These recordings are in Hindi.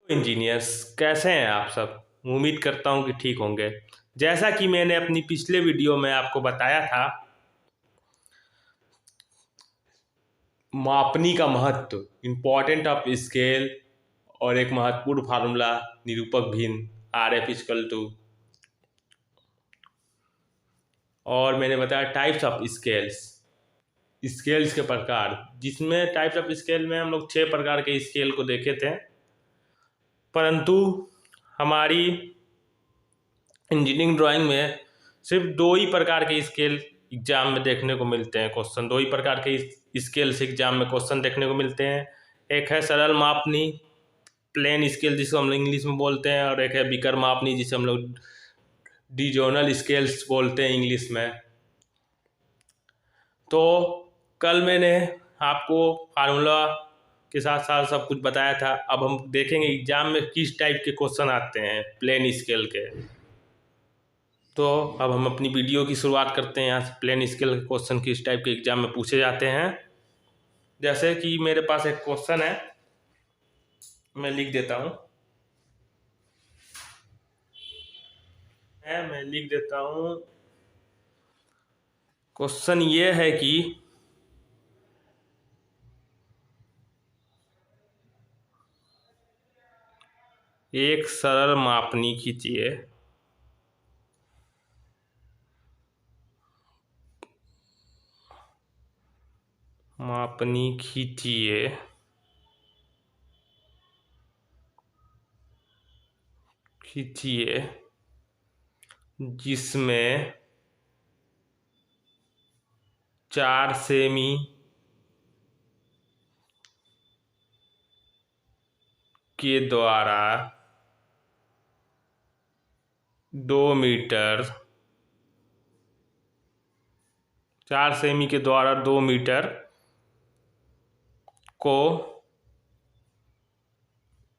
इंजीनियर्स, कैसे हैं आप सब। उम्मीद करता हूं कि ठीक होंगे। जैसा कि मैंने अपनी पिछले वीडियो में आपको बताया था, मापनी का महत्व, इम्पोर्टेंट ऑफ स्केल, और एक महत्वपूर्ण फार्मूला निरूपक भिन्न आर एफ इक्वल टू, और मैंने बताया टाइप्स ऑफ स्केल्स, स्केल्स के प्रकार, जिसमें टाइप्स ऑफ स्केल में हम लोग 6 प्रकार के स्केल को देखे थे। परंतु हमारी इंजीनियरिंग ड्राइंग में सिर्फ 2 ही प्रकार के स्केल एग्जाम में देखने को मिलते हैं। क्वेश्चन 2 ही प्रकार के स्केल से एग्जाम में क्वेश्चन देखने को मिलते हैं। एक है सरल मापनी, प्लेन स्केल जिसको हम लोग इंग्लिश में बोलते हैं, और एक है विकर मापनी जिसे हम लोग डिजोनल स्केल्स बोलते हैं इंग्लिश में। तो कल मैंने आपको फार्मूला के साथ साथ सब कुछ बताया था। अब हम देखेंगे एग्जाम में किस टाइप के क्वेश्चन आते हैं प्लेन स्केल के। तो अब हम अपनी वीडियो की शुरुआत करते हैं। यहाँ से प्लेन स्केल के क्वेश्चन किस टाइप के एग्जाम में पूछे जाते हैं। जैसे कि मेरे पास एक क्वेश्चन है, मैं लिख देता हूँ। मैं लिख देता हूँ। क्वेश्चन ये है कि एक सरल मापनी खींचिए, मापनी खींचिए जिसमें 4 सेमी के द्वारा 2 मीटर, 4 सेमी के द्वारा 2 मीटर को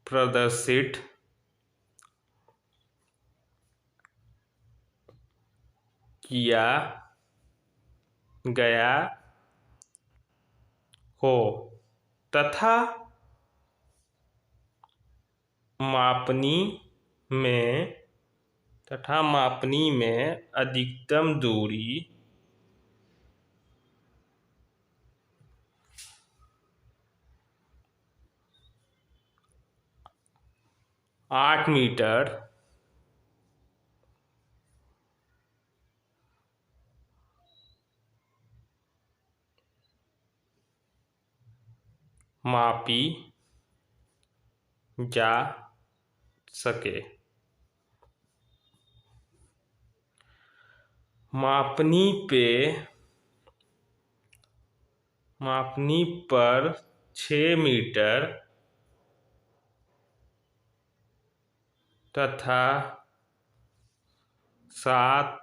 प्रदर्शित किया गया हो तथा मापनी में अधिकतम दूरी 8 मीटर मापी जा सके। मापनी पर 6 मीटर तथा 7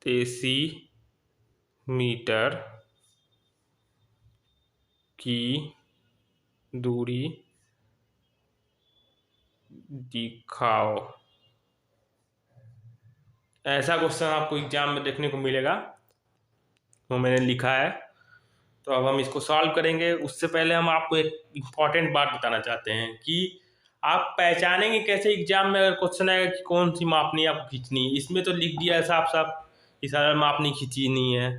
डेसीमीटर की दूरी दिखाओ। ऐसा क्वेश्चन आपको एग्जाम में देखने को मिलेगा, तो मैंने लिखा है। तो अब हम इसको सॉल्व करेंगे। उससे पहले हम आपको एक इम्पॉर्टेंट बात बताना चाहते हैं कि आप पहचानेंगे कैसे एग्जाम में अगर क्वेश्चन आएगा कि कौन सी मापनी आपको खींचनी है। इसमें तो लिख दिया है साफ साफ कि सरल मापनी खींचनी है,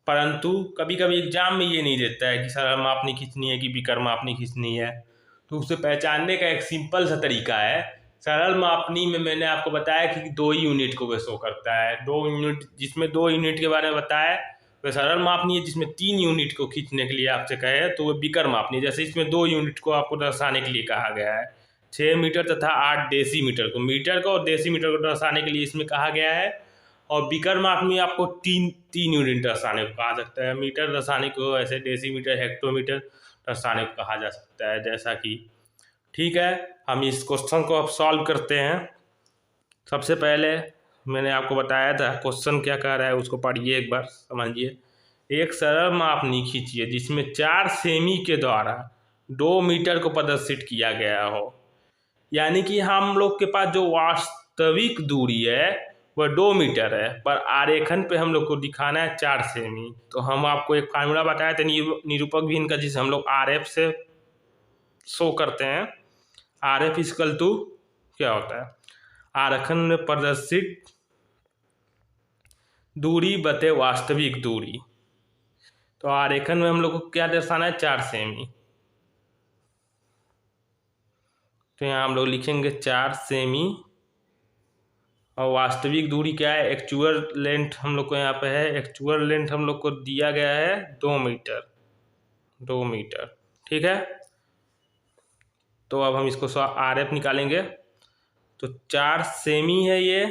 परंतु कभी कभी एग्जाम में ये नहीं देता है कि सरल मापनी खींचनी है कि विकर मापनी खींचनी है। तो उसे पहचानने का एक सिंपल सा तरीका है। सरल मापनी में मैंने आपको बताया कि 2 ही यूनिट को वह शो करता है। 2 यूनिट, जिसमें 2 यूनिट के बारे में बताया वह सरल मापनी है। जिसमें 3 यूनिट को खींचने के लिए आपसे कहे तो वह विकर मापनी है। जैसे इसमें 2 यूनिट को आपको दर्शाने के लिए कहा गया है, 6 मीटर तथा 8 डेसीमीटर को। मीटर को और डेसीमीटर को दर्शाने के लिए इसमें कहा गया है। और विकर मापनी आपको तीन यूनिट दर्शाने को कहा सकता है। मीटर दर्शाने को ऐसे डेसीमीटर, हेक्टोमीटर दर्शाने को कहा जा सकता है, जैसा कि। ठीक है, हम इस क्वेश्चन को अब सॉल्व करते हैं। सबसे पहले मैंने आपको बताया था क्वेश्चन क्या कह रहा है, उसको पढ़िए एक बार, समझिए। एक सरल मापनी खींचिए जिसमें 4 सेमी के द्वारा 2 मीटर को प्रदर्शित किया गया हो। यानी कि हम लोग के पास जो वास्तविक दूरी है वह 2 मीटर है, पर आरेखन पे हम लोग को दिखाना है 4 सेमी। तो हम आपको एक फार्मूला बताया था निरूपक भिन्न का, जिसे हम लोग RF से शो करते हैं। आर एफ इक्वल टू क्या होता है, आरेखन में प्रदर्शित दूरी बटे वास्तविक दूरी। तो आरेखन में हम लोग को क्या दर्शाना है, 4 सेमी। तो यहाँ हम लोग लिखेंगे 4 सेमी, और वास्तविक दूरी क्या है, एक्चुअल लेंथ हम लोग को यहाँ पे है, एक्चुअल लेंथ हम लोग को दिया गया है 2 मीटर, 2 मीटर। ठीक है, तो अब हम इसको आर एफ निकालेंगे। तो 4 सेमी है ये,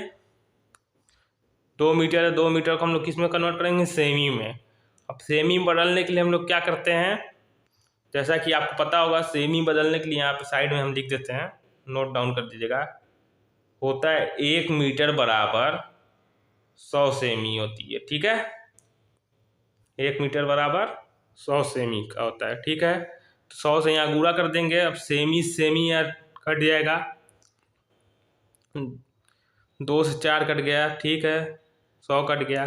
2 मीटर है, 2 मीटर को हम लोग किस में कन्वर्ट करेंगे, सेमी में। अब सेमी बदलने के लिए हम लोग क्या करते हैं, जैसा कि आपको पता होगा, सेमी बदलने के लिए यहाँ पे साइड में हम लिख देते हैं, नोट डाउन कर दीजिएगा। होता है 1 मीटर बराबर 100 सेमी होती है। ठीक है, 1 मीटर बराबर 100 सेमी का होता है। ठीक है, तो 100 से यहाँ गुणा कर देंगे। अब सेमी सेमी यार कट जाएगा, 2 से 4 कट गया। ठीक है, 100 कट गया,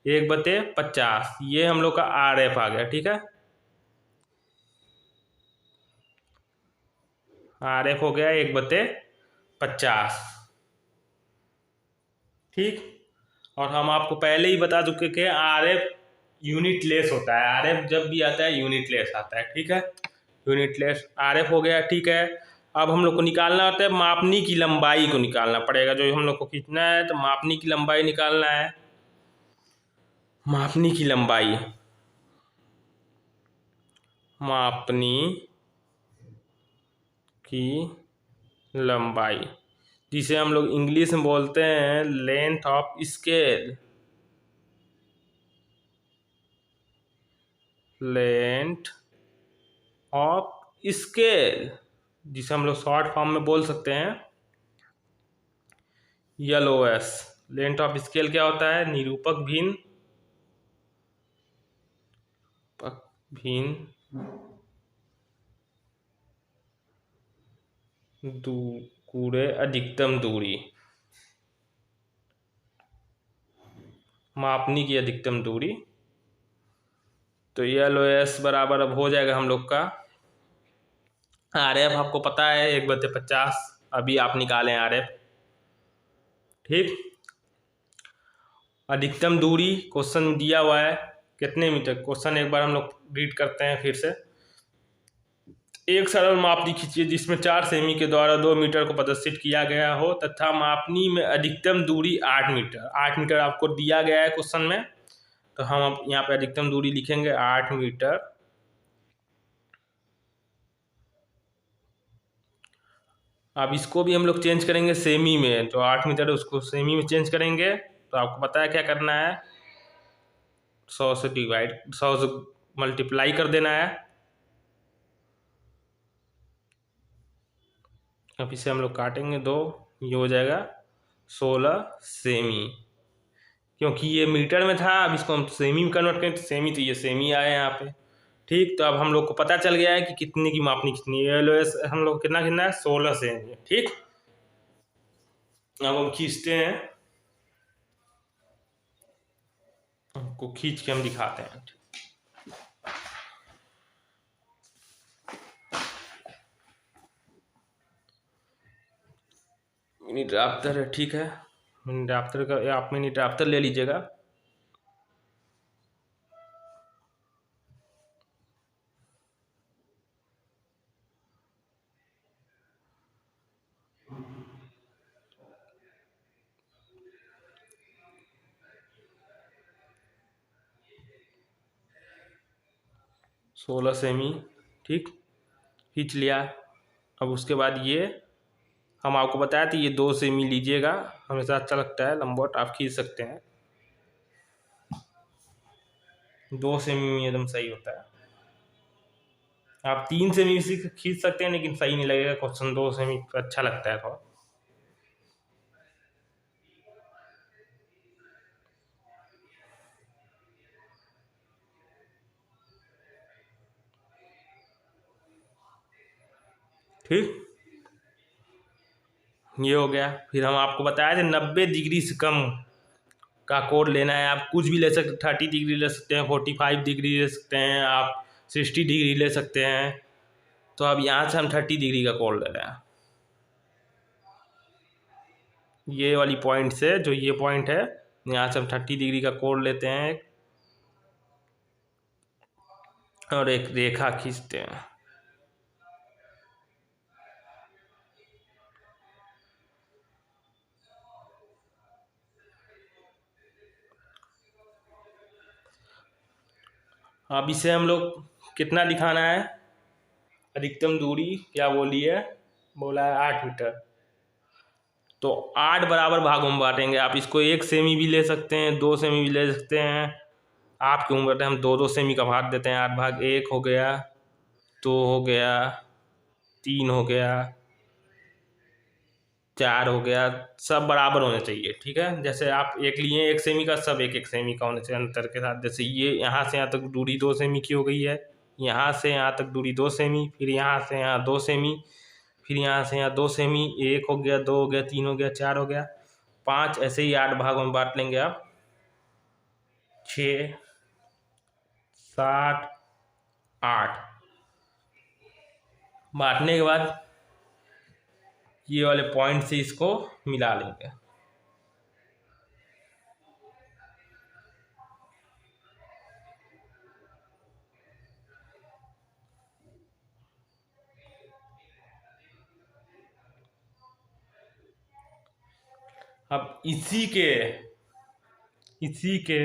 1/50 ये हम लोग का आर एफ आ गया। ठीक है, आर एफ हो गया 1/50। ठीक, और हम आपको पहले ही बता चुके कि आर एफ यूनिट लेस होता है, आर एफ जब भी आता है यूनिट लेस आता है। ठीक है, यूनिट लेस आर एफ हो गया। ठीक है, अब हम लोग को निकालना होता है मापनी की लंबाई को निकालना पड़ेगा, जो हम लोग को खींचना है। तो मापनी की लंबाई निकालना है, मापनी की लंबाई, मापनी की लंबाई, जिसे हम लोग इंग्लिश में बोलते हैं length of scale, length of scale, जिसे हम लोग शॉर्ट फॉर्म में बोल सकते हैं LOS। लेंथ ऑफ स्केल क्या होता है, निरूपक भिन्न, भिन्न गुणे अधिकतम दूरी, मापनी की अधिकतम दूरी। तो LOS बराबर अब हो जाएगा हम लोग का, आर एफ आपको पता है 1/50, अभी आप निकालें आर एफ। ठीक, अधिकतम दूरी क्वेश्चन दिया हुआ है कितने मीटर, क्वेश्चन एक बार हम लोग रीड करते हैं फिर से। एक सरल मापनी खींचिए जिसमें 4 सेमी के द्वारा 2 मीटर को प्रदर्शित किया गया हो तथा मापनी में अधिकतम दूरी 8 मीटर। 8 मीटर आपको दिया गया है क्वेश्चन में, तो हम अब यहाँ पे अधिकतम दूरी लिखेंगे 8 मीटर। अब इसको भी हम लोग चेंज करेंगे सेमी में, तो 8 मीटर है उसको सेमी में चेंज करेंगे। तो आपको पता है क्या करना है, 100 से डिवाइड, 100 से मल्टीप्लाई कर देना है। अब इसे हम लोग काटेंगे 2, ये हो जाएगा 16 सेमी, क्योंकि ये मीटर में था, अब इसको हम सेमी में कन्वर्ट करें तो सेमी, तो ये सेमी आया यहाँ पे। ठीक, तो अब हम लोग को पता चल गया है कि कितने की मापनी कितनी है, LOS हम लोग कितना खींचना है, 16 सेमी। ठीक, अब हम खींचते हैं, हमको खींच के हम दिखाते हैं। मिनी ड्राफ्टर है, ठीक है, मिनी ड्राफ्टर का आप मिनी ड्राफ्टर ले लीजिएगा। सोलह सेमी, ठीक, खींच लिया। अब उसके बाद ये हम आपको बताया था, ये 2 सेमी लीजिएगा, हमेशा अच्छा लगता है, लंबवत आप खींच सकते हैं, 2 सेमी में एकदम सही होता है। आप 3 सेमी भी खींच सकते हैं, लेकिन सही नहीं लगेगा क्वेश्चन, 2 सेमी अच्छा लगता है थोड़ा। ठीक, ये हो गया। फिर हम आपको बताया थे 90 डिग्री से कम का कोण लेना है, आप कुछ भी ले सकते, 30 डिग्री ले सकते हैं, 45 डिग्री ले सकते हैं, आप 60 डिग्री ले सकते हैं। तो अब यहाँ से हम 30 डिग्री का कोण ले रहे हैं, ये वाली पॉइंट से, जो ये पॉइंट है यहाँ से हम 30 डिग्री का कोण लेते हैं और एक रेखा खींचते हैं। अब इसे हम लोग कितना दिखाना है, अधिकतम दूरी क्या बोली है, बोला है 8 मीटर। तो 8 बराबर भागों में बांटेंगे। आप इसको 1 सेमी भी ले सकते हैं, 2 सेमी भी ले सकते हैं, आपके ऊपर है। हम 2-2 सेमी का भाग देते हैं। 8 भाग 1 हो गया, 2 हो गया, 3 हो गया, 4 हो गया। सब बराबर होने चाहिए, ठीक है। जैसे आप एक लिए 1 सेमी का, सब 1-1 सेमी का होने चाहिए अंतर के साथ। जैसे ये यहाँ से यहाँ तक दूरी 2 सेमी की हो गई है, यहाँ से यहाँ तक दूरी 2 सेमी, फिर यहाँ से यहाँ 2 सेमी, फिर यहाँ से यहाँ 2 सेमी। 1 हो गया, 2 हो गया, 3 हो गया, 4 हो गया, 5। ऐसे ही 8 भागों में बांट लेंगे आप। 6, 7, 8 बांटने के बाद ये वाले पॉइंट से इसको मिला लेंगे। अब इसी के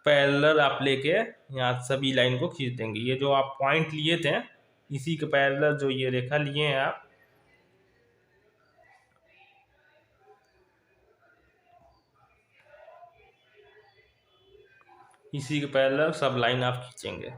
पैरेलल आप लेके यहाँ सभी लाइन को खींच देंगे। ये जो आप पॉइंट लिए थे, इसी के पैरेलल जो ये रेखा लिए हैं आप, इसी के पैरेलल सब लाइन आप खींचेंगे।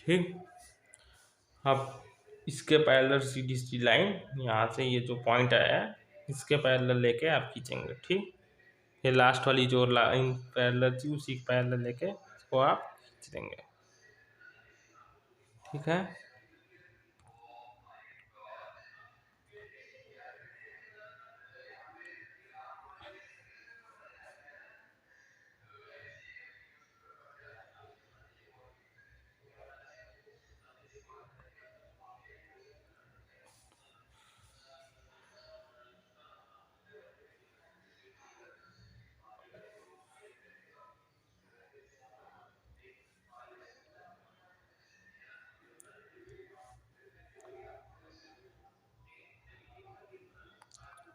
ठीक। अब इसके पैरेलल सीधी सी लाइन यहाँ से, ये जो पॉइंट आया है इसके पैरेलल लेके आप खींचेंगे, ठीक। ये लास्ट वाली जो लाइन पैरेलल थी उसी के पैरेलल लेके इसको आप खींच देंगे, ठीक है।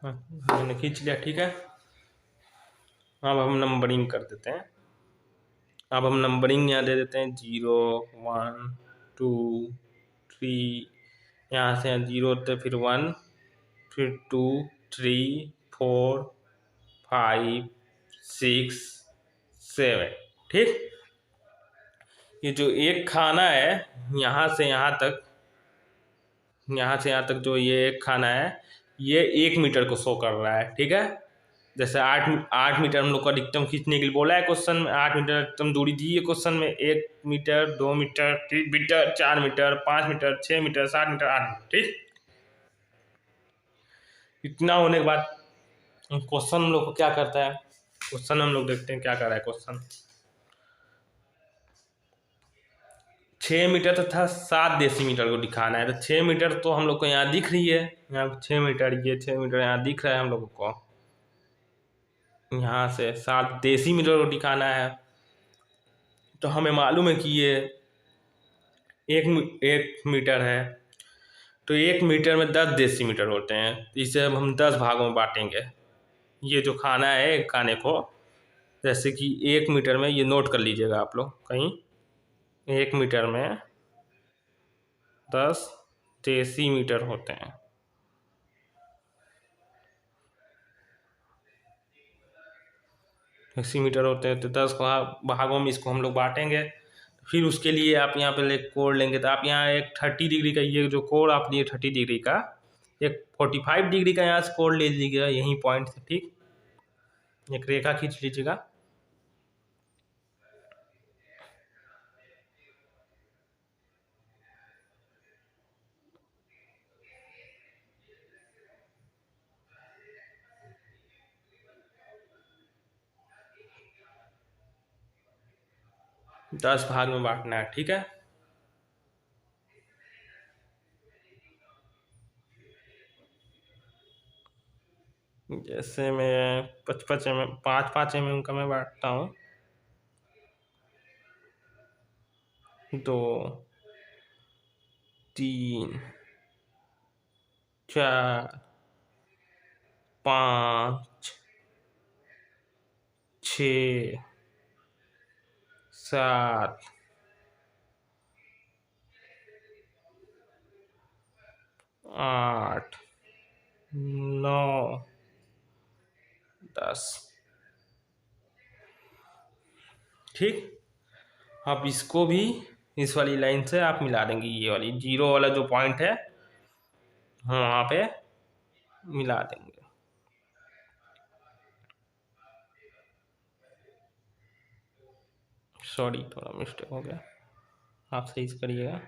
मैंने खींच लिया, ठीक है। अब हम नंबरिंग कर देते हैं। अब हम नंबरिंग यहाँ दे देते हैं 0, 1, 2, 3। यहाँ से यहाँ 0 होते, फिर 1, फिर 2, 3, 4, 5, 6, 7, ठीक। ये जो एक खाना है यहाँ से यहाँ तक, यहाँ से यहाँ तक जो ये एक खाना है, ये 1 मीटर को शो कर रहा है, ठीक है। जैसे 8 मीटर हम लोग को अधिकतम खींचने के लिए बोला है क्वेश्चन में। 8 मीटर अधिकतम दूरी दी है क्वेश्चन में। 1 meter, 2 meter, 3 meter, 4 meter, 5 meter, 6 meter, 7 meter, 8 meter, ठीक। इतना होने के बाद क्वेश्चन हम लोग को क्या करता है, क्वेश्चन हम लोग देखते हैं क्या कर रहा है क्वेश्चन। 6 मीटर तथा 7 डेसीमीटर को दिखाना है। तो 6 मीटर तो हम लोग को यहाँ दिख रही है, यहाँ 6 मीटर, ये 6 मीटर यहाँ दिख रहा है हम लोगों को। यहाँ से 7 डेसीमीटर को दिखाना है। तो हमें मालूम है कि ये 1 मीटर है। तो 1 मीटर में 10 डेसीमीटर होते हैं, तो इसे अब हम 10 भागों में बांटेंगे। ये जो खाना है एक खाने को, जैसे कि 1 मीटर में, ये नोट कर लीजिएगा आप लोग कहीं, 1 मीटर में 10 डेसीमीटर होते हैं। डेसीमीटर होते हैं, तो 10 भागों में इसको हम लोग बांटेंगे। फिर उसके लिए आप यहाँ पे कोण लेंगे, तो आप यहाँ एक 30 डिग्री का, ये जो कोण आप लिए 30 डिग्री का, एक 45 डिग्री का यहाँ से कोण ले लीजिएगा, यही पॉइंट से, ठीक। एक रेखा खींच लीजिएगा। दस भाग में बांटना है, ठीक है। जैसे मैं 55 mm, 5-5 mm का मैं बांटता हूँ। 2, 3, 4, 5, 6, 7, 8, 9, 10, ठीक। अब इसको भी इस वाली लाइन से आप मिला देंगे, ये वाली जीरो वाला जो पॉइंट है हम वहाँ पे मिला देंगे। सॉरी, थोड़ा मिस्टेक हो गया, आप सही से करिएगा।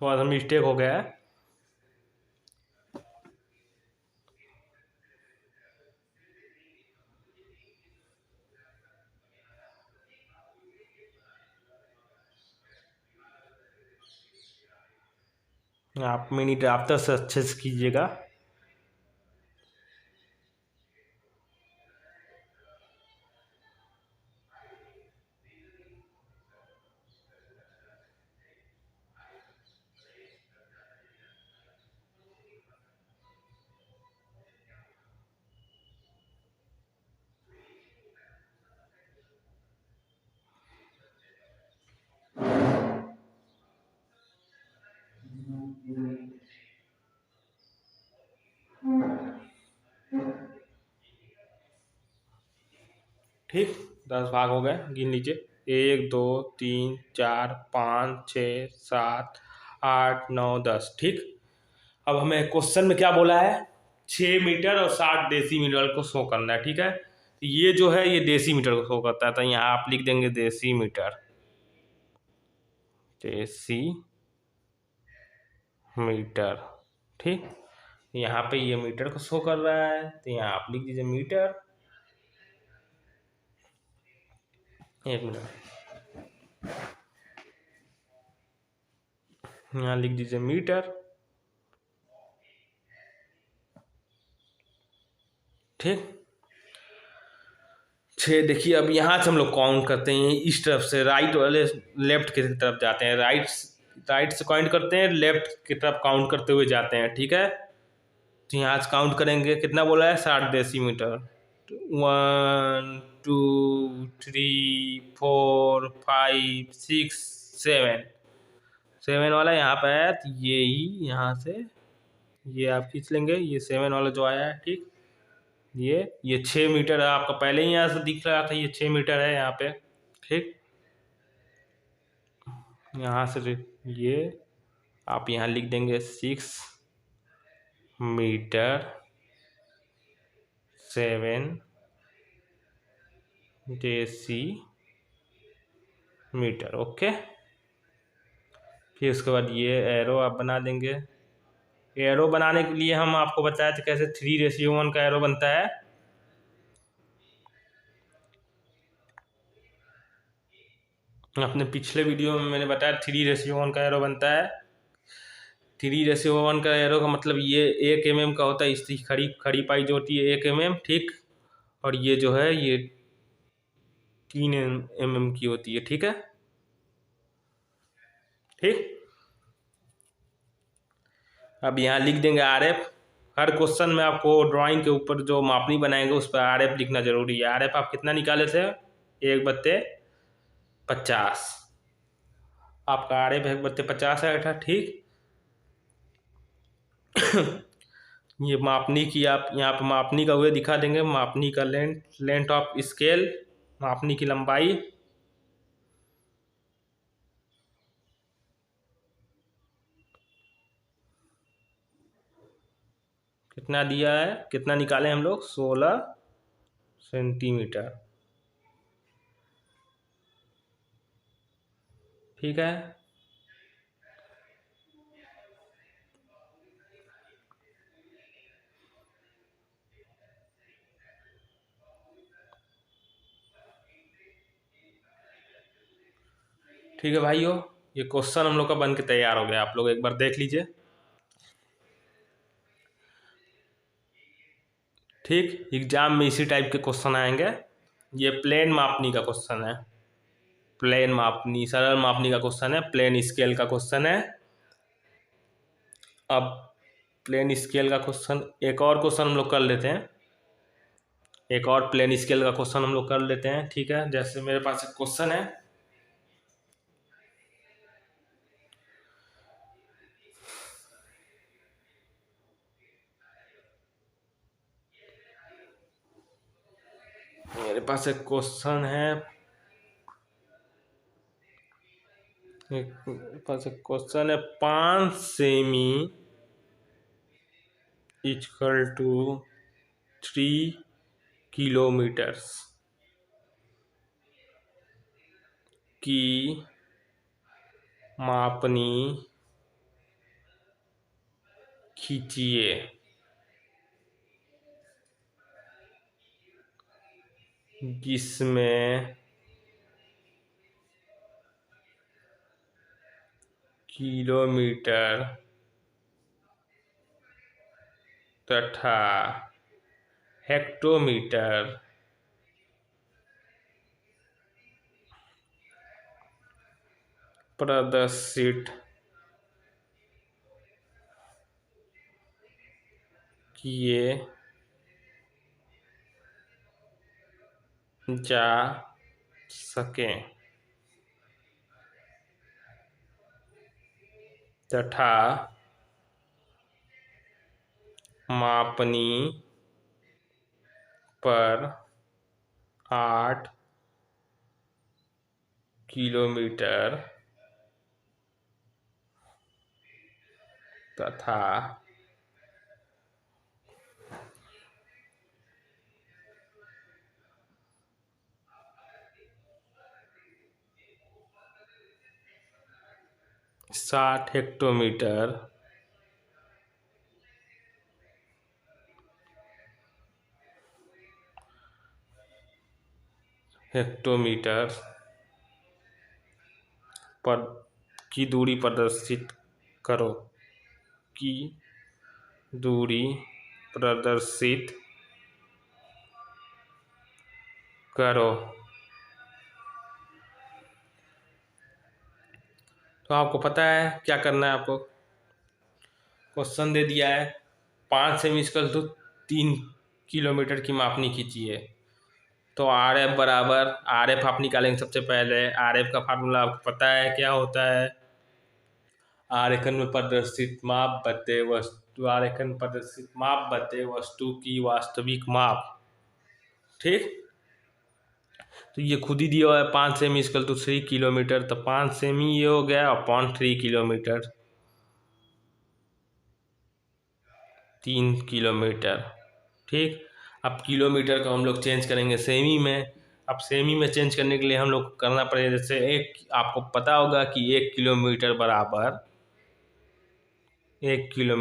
थोड़ा सा मिस्टेक हो गया है। आप मिनी ड्राफ्टर से अच्छे से कीजिएगा। ठीक, 10 भाग हो गए, गिन लीजिए। 1, 2, 3, 4, 5, 6, 7, 8, 9, 10, ठीक। अब हमें क्वेश्चन में क्या बोला है, 6 मीटर और 60 डेसीमीटर को शो करना है, ठीक है। तो ये जो है ये डेसीमीटर को शो करता है, तो यहाँ आप लिख देंगे डेसीमीटर, डेसीमीटर, ठीक। यहाँ पे ये मीटर को शो कर रहा है, तो यहाँ आप लिख दीजिए मीटर। 1 मिनट, यहाँ लिख दीजिए मीटर, ठीक। 6, देखिए अब यहाँ से हम लोग काउंट करते हैं, इस तरफ से राइट वाले लेफ्ट की तरफ जाते हैं, राइट से काउंट करते हैं, लेफ्ट की तरफ काउंट करते हुए जाते हैं, ठीक है। तो यहाँ से काउंट करेंगे, कितना बोला है, 60 डेसीमीटर। 1, 2, 3, 4, 5, 6, 7 वाला यहाँ पे आया, तो ये ही यहाँ से ये आप खींच लेंगे, ये 7 वाला जो आया है, ठीक। ये 6 मीटर है, आपका पहले ही यहाँ से दिख रहा था, ये 6 मीटर है यहाँ पे, ठीक। यहाँ से ये आप यहाँ लिख देंगे 6 मीटर 7 डेसी मीटर। ओके, फिर उसके बाद ये एरो आप बना देंगे। एरो बनाने के लिए हम आपको बताया था कैसे 3:1 का एरो बनता है। अपने पिछले वीडियो में मैंने बताया 3:1 का एरो बनता है। 3:1 का एरो का मतलब ये 1 mm का होता है। इसकी खड़ी खड़ी पाई जो होती है 1 mm, ठीक। और ये जो है ये 3 mm की होती है, ठीक है। ठीक, अब यहाँ लिख देंगे RF। हर क्वेश्चन में आपको ड्राइंग के ऊपर जो मापनी बनाएंगे उस पर RF लिखना जरूरी है। RF आप कितना निकाले थे? 1/50। आपका RF 1/50 आया था, ठीक। ये मापनी की आप यहाँ पे मापनी का वे दिखा देंगे। मापनी का लेंथ ऑफ स्केल, मापनी की लंबाई। कितना दिया है, कितना निकाले हम लोग? 16 सेंटीमीटर, ठीक है। ठीक है भाइयों, ये क्वेश्चन हम लोग का बन के तैयार हो गया। आप लोग एक बार देख लीजिए, ठीक। एग्जाम में इसी टाइप के क्वेश्चन आएंगे। ये प्लेन मापनी का क्वेश्चन है। प्लेन मापनी, सरल मापनी का क्वेश्चन है। प्लेन स्केल का क्वेश्चन है। अब प्लेन स्केल का क्वेश्चन, एक और क्वेश्चन हम लोग कर लेते हैं। एक और प्लेन स्केल का क्वेश्चन हम लोग कर लेते हैं, ठीक है। जैसे मेरे पास एक क्वेश्चन है। मेरे पास एक क्वेश्चन है, मेरे पास एक क्वेश्चन है। 5 सेमी इक्वल टू 3 किलोमीटर्स की मापनी खींचिए। जिसमें किलोमीटर तथा हेक्टोमीटर प्रदर्शित किए जा सकें तथा मापनी पर 8 किलोमीटर तथा 60 हेक्टोमीटर पर की दूरी प्रदर्शित करो, की दूरी प्रदर्शित करो। तो आपको पता है क्या करना है। आपको क्वेश्चन दे दिया है 5 सेमी इक्वल टू 3 किलोमीटर की मापनी खींचिए। तो RF बराबर, RF आप निकालेंगे सबसे पहले। RF का फार्मूला आपको पता है क्या होता है? आरेखन में प्रदर्शित माप बटे वस्तु, आरेखन प्रदर्शित माप बटे वस्तु की वास्तविक माप, ठीक। तो ये खुद ही दिया हुआ है 5 सेमी इक्वल टू 3 किलोमीटर। तो 5 सेमी ये हो गया अपॉन 3 किलोमीटर। 3 किलोमीटर। ठीक, अब किलोमीटर को हम लोग चेंज करेंगे सेमी में। अब सेमी में चेंज करने के लिए हम लोग करना पड़ेगा, जैसे आपको पता होगा कि 1 किलोमीटर बराबर 1000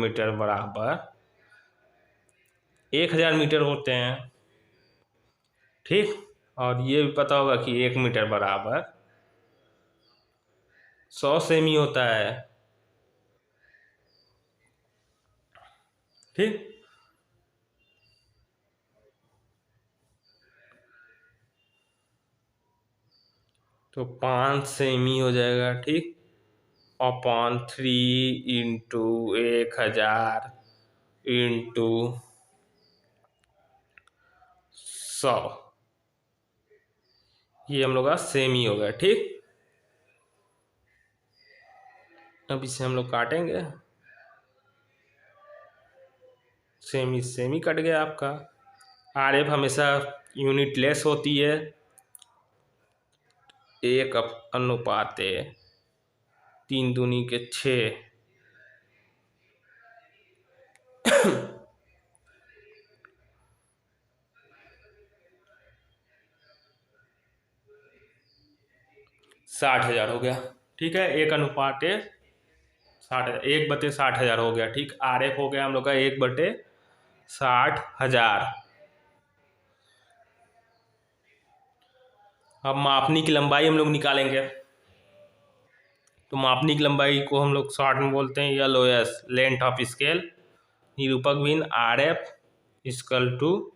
मीटर होते हैं। ठीक, और ये भी पता होगा कि 1 मीटर बराबर 100 सेमी होता है। ठीक, तो 5 सेमी हो जाएगा। ठीक, अपॉन 3 इंटू 1000 इंटू 100, ये हम लोग का सेमी हो गया। ठीक, अब इसे हम लोग काटेंगे, सेमी सेमी कट गया आपका। आरएफ हमेशा यूनिट लेस होती है, 1/3 60,000 हो गया। ठीक है, 1/60, 1/60,000 हो गया। ठीक, आरएफ हो गया हम लोग का 1/60,000। अब मापनी की लंबाई हम लोग निकालेंगे। तो मापनी की लंबाई को हम लोग शॉर्ट में बोलते हैं LOS, लेंथ ऑफ स्केल। निरूपक भिन्न RF इक्वल टू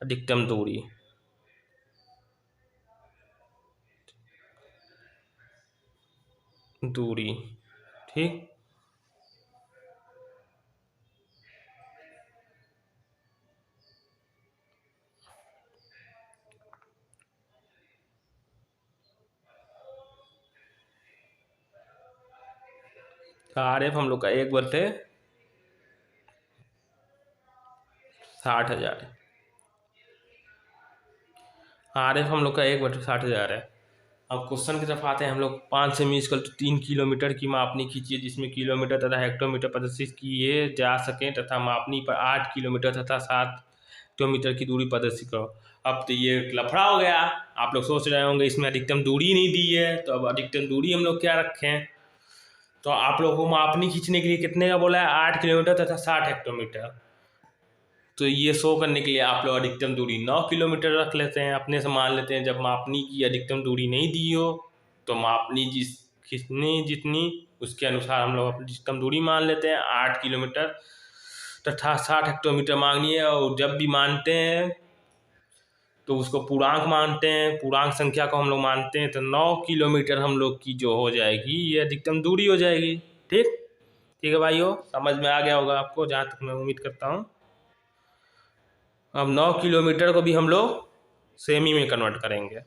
अधिकतम दूरी। ठीक, तो RF हम लोग का 1/60,000 है। RF हम लोग का 1/60,000 है। अब क्वेश्चन की तरफ आते हैं हम लोग। 5 सेमी इक्वल टू 3 किलोमीटर की मापनी कीजिए, जिसमें किलोमीटर तथा हेक्टोमीटर प्रदर्शित किए जा सकें तथा मापनी पर 8 किलोमीटर तथा 7 किलोमीटर की दूरी प्रदर्शित करो। अब तो ये लफड़ा हो गया। आप लोग सोच रहे होंगे इसमें अधिकतम दूरी नहीं दी है, तो अब अधिकतम दूरी हम लोग क्या रखें। तो आप लोगों को मापनी खींचने के लिए कितने का बोला है, 8 किलोमीटर तथा 60 हेक्टोमीटर। तो ये शो करने के लिए आप लोग अधिकतम दूरी 9 किलोमीटर रख लेते हैं, अपने से मान लेते हैं। जब मापनी की अधिकतम दूरी नहीं दी हो तो मापनी खींचनी जितनी उसके अनुसार हम लोग अधिकतम दूरी मान लेते हैं। 8 किलोमीटर तथा 60 हेक्टोमीटर मांगनी है, और जब भी मानते हैं तो उसको पूर्णांक मानते हैं, पूर्णांक संख्या को हम लोग मानते हैं। तो 9 किलोमीटर हम लोग की जो हो जाएगी ये अधिकतम दूरी हो जाएगी। ठीक, ठीक है भाइयों, समझ में आ गया होगा आपको, जहाँ तक मैं उम्मीद करता हूँ। अब 9 किलोमीटर को भी हम लोग सेमी में कन्वर्ट करेंगे।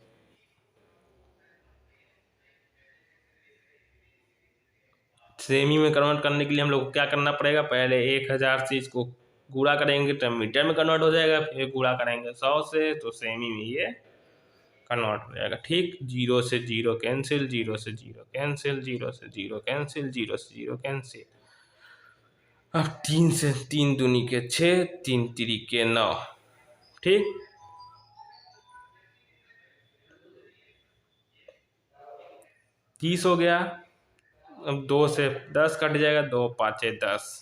सेमी में कन्वर्ट करने के लिए हम लोग को क्या करना पड़ेगा, पहले 1000 से इसको गुणा करेंगे तो मीटर में कन्वर्ट हो जाएगा, फिर गुणा करेंगे 100 से तो सेमी में ये कन्वर्ट हो जाएगा। ठीक, 0 से 0 कैंसिल, 0 से 0 कैंसिल, 0 से 0 कैंसिल, 0 से 0 कैंसिल। अब 3 से 3 दूनी के 6, 3 तिरिके 9। ठीक, 30 हो गया। अब 2 से 10 कट जाएगा, 2 पाँचे 10,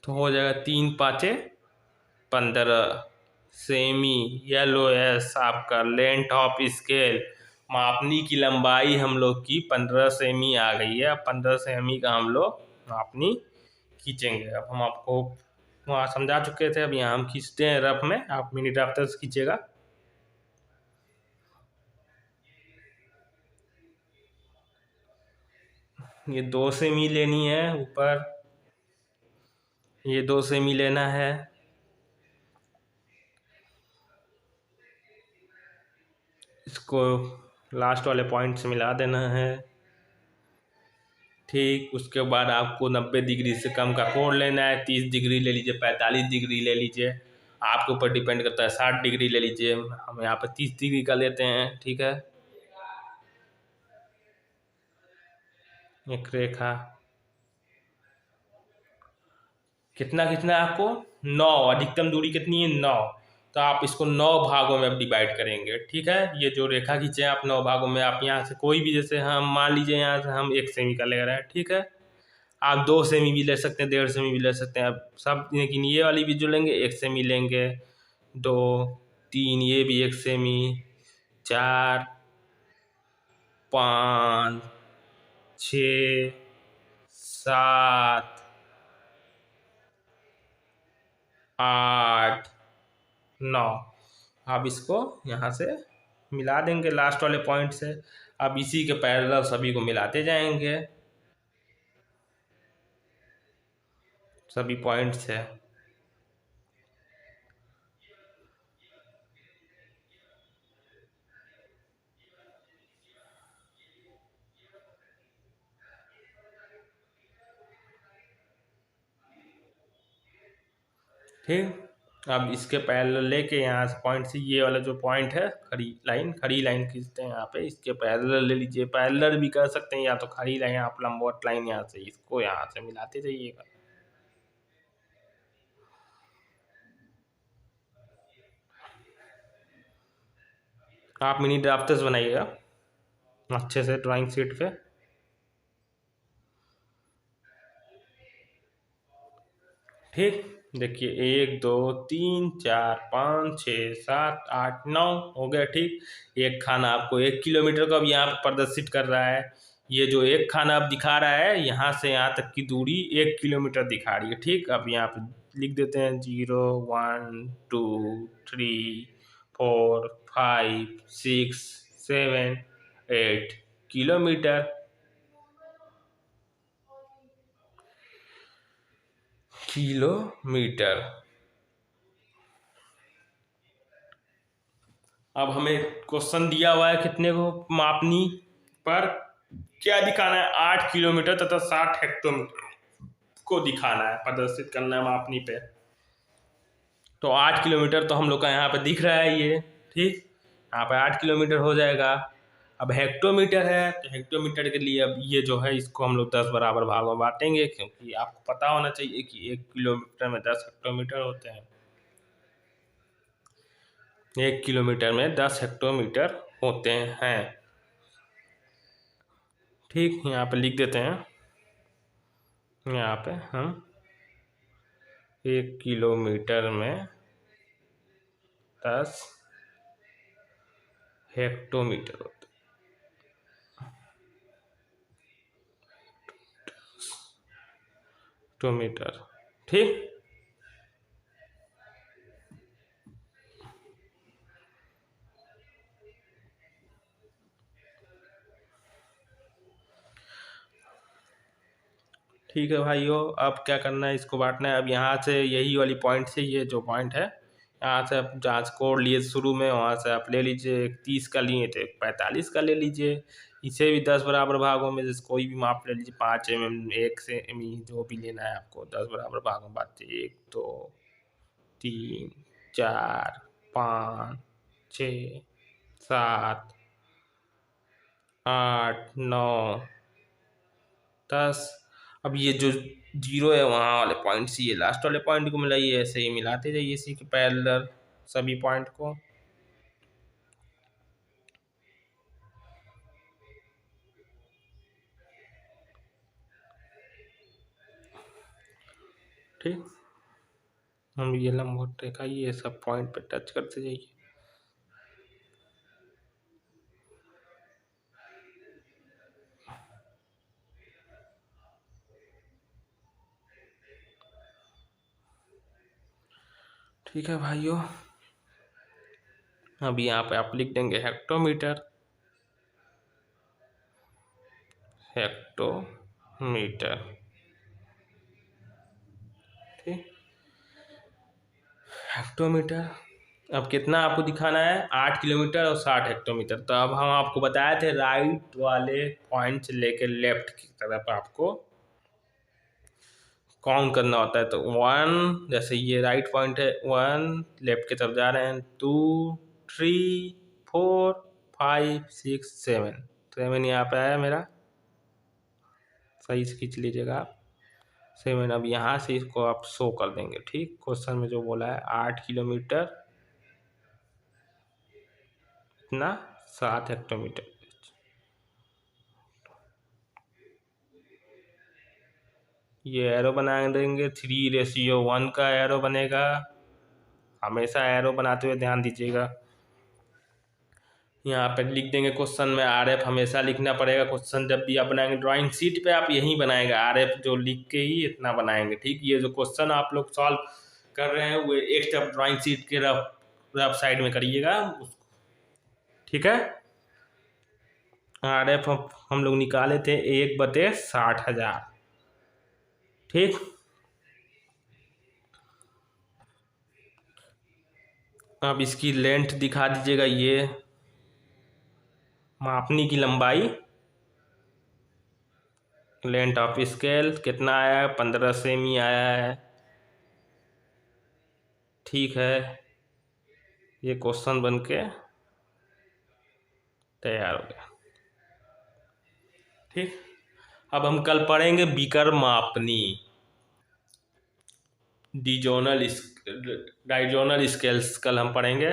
तो हो जाएगा 3 पाँचे 15 सेमी। LOS आपका लेंथ ऑफ स्केल, मापनी की लंबाई हम लोग की 15 सेमी आ गई है। अब 15 सेमी का हम लोग मापनी खींचेंगे। अब हम आपको वहाँ समझा चुके थे, अब यहाँ हम खींचते हैं रफ में, आप मिनी ड्राफ्टर से खींचेगा। ये 2 सेमी लेनी है ऊपर, ये 2 सेमी लेना है। इसको लास्ट वाले पॉइंट से मिला देना है। ठीक, उसके बाद आपको 90 डिग्री से कम का कोण लेना है। 30 डिग्री ले लीजिए, 45 डिग्री ले लीजिए, आपके ऊपर डिपेंड करता है। 60 डिग्री ले लीजिए, हम यहाँ पर 30 डिग्री का लेते हैं। ठीक है, एक रेखा कितना कितना है आपको 9, अधिकतम दूरी कितनी है 9। तो आप इसको 9 भागों में अब डिवाइड करेंगे। ठीक है, ये जो रेखा खींचे आप 9 भागों में, आप यहाँ से कोई भी, जैसे हम मान लीजिए यहाँ से हम 1 सेमी का ले रहे हैं। ठीक है, आप 2 सेमी भी ले सकते हैं, 1.5 सेमी भी ले सकते हैं, अब सब, लेकिन ये वाली भी जो लेंगे 1 सेमी लेंगे, 2, 3, ये भी 1 सेमी, 4, 5, 6, 7, 8, 9। आप इसको यहाँ से मिला देंगे लास्ट वाले पॉइंट से। अब इसी के पैरेलल सभी को मिलाते जाएंगे, सभी पॉइंट्स है। ठीक, अब इसके पैरेलल लेके यहाँ से पॉइंट से ये वाला जो पॉइंट है, खड़ी लाइन खींचते हैं यहाँ पे, इसके पैरेलल ले लीजिए, पैरेलल भी कर सकते हैं, या तो खड़ी लाइन, आप लंबवत लाइन यहाँ से इसको यहाँ से मिलाते जाइएगा। आप मिनी ड्राफ्टर्स बनाइएगा अच्छे से ड्राइंग शीट पे। ठीक, देखिए 1, 2, 3, 4, 5, 6, 7, 8, 9 हो गया। ठीक, एक खाना आपको 1 किलोमीटर का अब यहाँ पर प्रदर्शित कर रहा है। ये जो एक खाना अब दिखा रहा है, यहाँ से यहाँ तक की दूरी 1 किलोमीटर दिखा रही है। ठीक, अब यहाँ पे लिख देते हैं 0, 1, 2, 3, 4, 5, 6, 7, 8 किलोमीटर। किलोमीटर। अब हमें क्वेश्चन दिया हुआ है कितने को मापनी पर क्या दिखाना है, 8 किलोमीटर तथा 60 हेक्टोमीटर को दिखाना है, प्रदर्शित करना है मापनी पे। तो 8 किलोमीटर तो हम लोग का यहाँ पे दिख रहा है ये। ठीक, यहाँ पे 8 किलोमीटर हो जाएगा। अब हेक्टोमीटर है, तो हेक्टोमीटर के लिए अब ये जो है इसको हम लोग 10 बराबर भागों में बांटेंगे, क्योंकि आपको पता होना चाहिए कि 1 किलोमीटर में 10 हेक्टोमीटर होते हैं। 1 किलोमीटर में 10 हेक्टोमीटर होते हैं। ठीक, यहाँ पे लिख देते हैं, यहाँ पे हम 1 किलोमीटर में 10 हेक्टोमीटर होते हेक्टोमीटर। ठीक, ठीक है भाइयों, अब क्या करना है, इसको बांटना है। अब यहाँ से यही वाली पॉइंट से, ये जो पॉइंट है यहाँ से, आप जहाँ कोड लिए शुरू में, वहाँ से आप ले लीजिए, 30 का लिए थे 45 का ले लीजिए। इसे भी 10 बराबर भागों में, जैसे कोई भी माप ले लीजिए, 5 mm, 1 सेमी, जो भी लेना है आपको, 10 बराबर भागों में बांटिए, 1, 2, 3, 4, 5, 6, 7, 8, 9, 10। अब ये जो 0 है वहाँ वाले पॉइंट से ये लास्ट वाले पॉइंट को मिलाइए, ऐसे ही मिलाते जाइए इसी के पैरेलल सभी पॉइंट को। ठीक, हम ये लंबवत रेखा ये सब पॉइंट पे टच करते जाइए। ठीक है भाइयों, अब यहाँ पे आप लिख देंगे हेक्टोमीटर, हेक्टोमीटर। ठीक, हेक्टोमीटर। अब कितना आपको दिखाना है, 8 किलोमीटर और 60 हेक्टोमीटर। तो अब हम आपको बताए थे राइट वाले पॉइंट से लेकर लेफ्ट की तरफ आपको काउंट करना होता है। तो 1, जैसे ये राइट पॉइंट है, 1, लेफ्ट की तरफ जा रहे हैं, 2, 3, 4, 5, 6, 7 यहाँ पे आया मेरा, सही से खींच लीजिएगा आप। 7 अब यहाँ से इसको आप शो कर देंगे। ठीक, क्वेश्चन में जो बोला है 8 किलोमीटर इतना 7 हेक्टोमीटर। ये एरो बना देंगे, 3:1 का एरो बनेगा। हमेशा एरो बनाते हुए ध्यान दीजिएगा। यहाँ पे लिख देंगे क्वेश्चन में RF हमेशा लिखना पड़ेगा। क्वेश्चन जब भी आप बनाएंगे ड्राइंग शीट पे आप यही बनाएंगे, RF जो लिख के ही इतना बनाएंगे। ठीक, ये जो क्वेश्चन आप लोग सॉल्व कर रहे हैं वो एक स्टेप ड्राइंग शीट के रफ साइड में करिएगा। ठीक है, RF हम लोग निकाले थे 1/60,000। ठीक, अब इसकी लेंथ दिखा दीजिएगा। ये मापनी की लंबाई, लेंथ ऑफ स्केल कितना आया है, 15 सेमी आया है। ठीक है, ये क्वेश्चन बन के तैयार हो गया। ठीक, अब हम कल पढ़ेंगे बीकर मापनी, डाइजोनल स्केल्स कल हम पढ़ेंगे।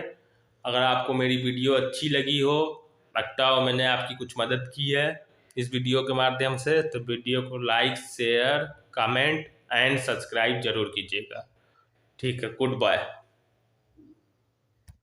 अगर आपको मेरी वीडियो अच्छी लगी हो, लगता हो मैंने आपकी कुछ मदद की है इस वीडियो के माध्यम से, तो वीडियो को like, share, comment and subscribe जरूर कीजिएगा। ठीक है, गुड बाय।